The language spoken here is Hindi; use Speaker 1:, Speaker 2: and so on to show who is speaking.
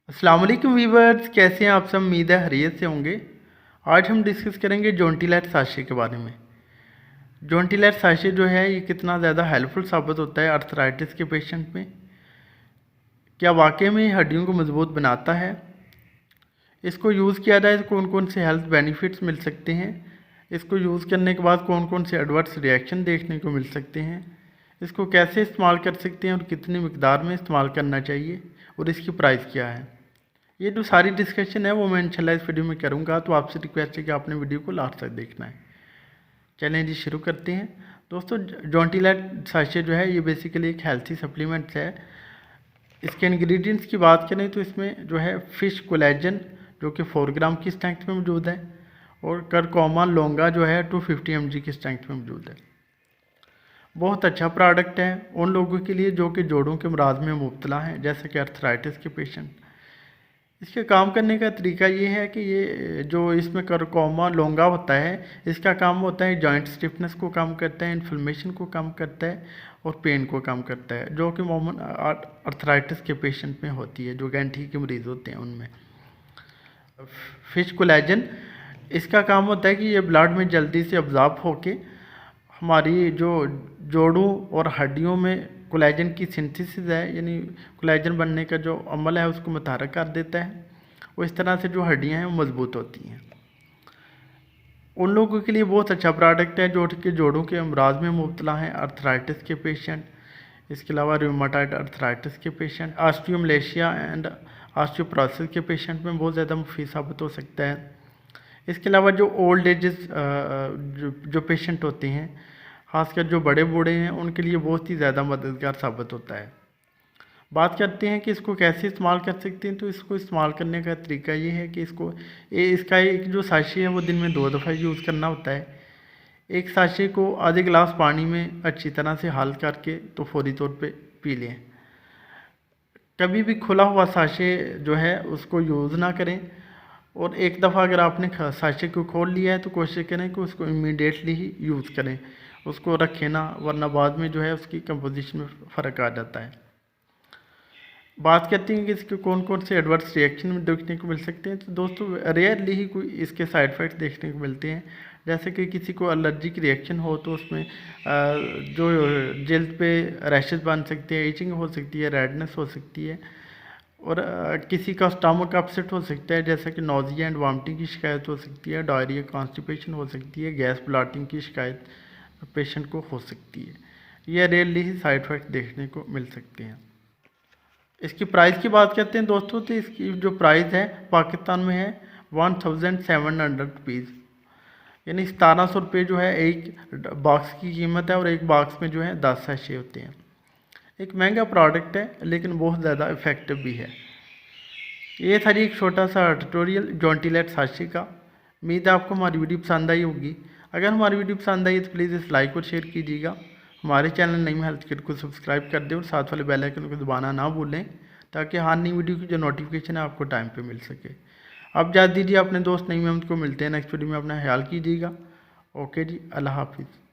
Speaker 1: अस्सलाम वालेकुम वीवर्स, कैसे हैं आप सब। उम्मीद है खैरियत से होंगे। आज हम डिस्कस करेंगे जॉन्टिलाइट साशे के बारे में। जॉन्टिलाइट साशे जो है ये कितना ज़्यादा हेल्पफुल साबित होता है आर्थराइटिस के पेशेंट में। क्या वाकई में हड्डियों को मजबूत बनाता है। इसको यूज़ किया जाए तो कौन कौन से हेल्थ बेनिफिट्स मिल सकते हैं। इसको यूज़ करने के बाद कौन कौन से एडवर्स रिएक्शन देखने को मिल सकते हैं। इसको कैसे इस्तेमाल कर सकते हैं और कितनी मिकदार में इस्तेमाल करना चाहिए और इसकी प्राइस क्या है। ये जो सारी डिस्कशन है वो मैं इंशाल्लाह इस वीडियो में करूँगा, तो आपसे रिक्वेस्ट है कि आपने वीडियो को लास्ट तक देखना है। चलें जी शुरू करते हैं। दोस्तों, जॉन्टिलाइट साशे जो है ये बेसिकली एक हेल्थी सप्लीमेंट्स है। इसके इंग्रेडिएंट्स की बात करें तो इसमें जो है फ़िश कोलेजन जो कि 4 ग्राम की स्ट्रेंथ में मौजूद है, और करकोमा लोंगा जो है 250 mg की स्ट्रेंथ में मौजूद है। बहुत अच्छा प्रोडक्ट है उन लोगों के लिए जो कि जोड़ों के अमराज में मुब्तला हैं, जैसे कि अर्थराइटिस के पेशेंट। इसके काम करने का तरीका ये है कि ये जो इसमें करकोमा लोंगा होता है, इसका काम होता है जॉइंट स्टिफनेस को कम करता है, इन्फ्लेमेशन को कम करता है और पेन को कम करता है, जो कि मोमन अर्थराइटिस के पेशेंट में होती है, जो गैंठी के मरीज़ होते हैं उनमें। फिश कोलेजन, इसका काम होता है कि ये ब्लड में जल्दी से अब्जॉर्ब होके हमारी जो जोड़ों और हड्डियों में कोलेजन की सिंथेसिस है, यानी कोलेजन बनने का जो अमल है उसको मुतहरक कर देता है, और इस तरह से जो हड्डियां हैं वो मजबूत होती हैं। उन लोगों के लिए बहुत अच्छा प्रोडक्ट है जो कि जोड़ों के अमराज में मुब्तला हैं, अर्थराइटिस के पेशेंट, इसके अलावा रूमेटॉइड अर्थराइटिस के पेशेंट, ऑस्टियोमलेशिया एंड ऑस्टियोपोरोसिस के पेशेंट में बहुत ज़्यादा मुफीद साबित हो सकता है। इसके अलावा जो ओल्ड एजेस जो पेशेंट होते हैं, खासकर जो बड़े बूढ़े हैं, उनके लिए बहुत ही ज़्यादा मददगार साबित होता है। बात करते हैं कि इसको कैसे इस्तेमाल कर सकते हैं। तो इसको इस्तेमाल करने का तरीका ये है कि इसका एक जो साशे है वो दिन में 2 दफ़ा यूज़ करना होता है। एक साशे को आधे गिलास पानी में अच्छी तरह से हल करके तो फौरी तौर पे पी लें। कभी भी खुला हुआ साशे जो है उसको यूज़ ना करें, और एक दफ़ा अगर आपने साशे को खोल लिया है तो कोशिश करें कि उसको इमीडिएटली ही यूज़ करें, उसको रखें ना, वरना बाद में जो है उसकी कंपोजिशन में फ़र्क आ जाता है। बात करते हैं कि इसके कौन कौन से एडवर्स रिएक्शन देखने को मिल सकते हैं। तो दोस्तों, रेयरली ही कोई इसके साइड इफ़ेक्ट्स देखने को मिलते हैं। जैसे कि किसी को एलर्जी की रिएक्शन हो तो उसमें जो जल्द पे रैशेस बन सकते हैं, इचिंग हो सकती है, रेडनेस हो सकती है, और किसी का स्टमक अपसेट हो सकता है, जैसा कि नोजिया एंड वॉमिटिंग की शिकायत हो सकती है, डायरिया कॉन्स्टिपेशन हो सकती है, गैस ब्लॉटिंग की शिकायत पेशेंट को हो सकती है। यह रेयरली ही साइड इफ़ेक्ट देखने को मिल सकते हैं। इसकी प्राइस की बात करते हैं दोस्तों, तो इसकी जो प्राइस है पाकिस्तान में है 1700 रुपीज़, यानी 1700 रुपये जो है एक बॉक्स की कीमत है, और एक बॉक्स में जो है 10 सैशे होते हैं। एक महंगा प्रोडक्ट है लेकिन बहुत ज़्यादा इफ़ेक्टिव भी है। ये था जी एक छोटा सा ट्यूटोरियल जॉन्टिलाइट साशे का। उम्मीद है आपको हमारी वीडियो पसंद आई होगी। अगर हमारी वीडियो पसंद आई तो प्लीज़ इस लाइक और शेयर कीजिएगा। हमारे चैनल नईम हेल्थ किट को सब्सक्राइब कर दें और साथ वाले बेल आइकन को दबाना ना भूलें, ताकि हर नई वीडियो की जो नोटिफिकेशन है आपको टाइम पे मिल सके। अब जा दीजिए अपने दोस्त नईम अहमद को, मिलते हैं नेक्स्ट वीडियो में। अपना ख्याल कीजिएगा। ओके जी, अल्लाह हाफिज़।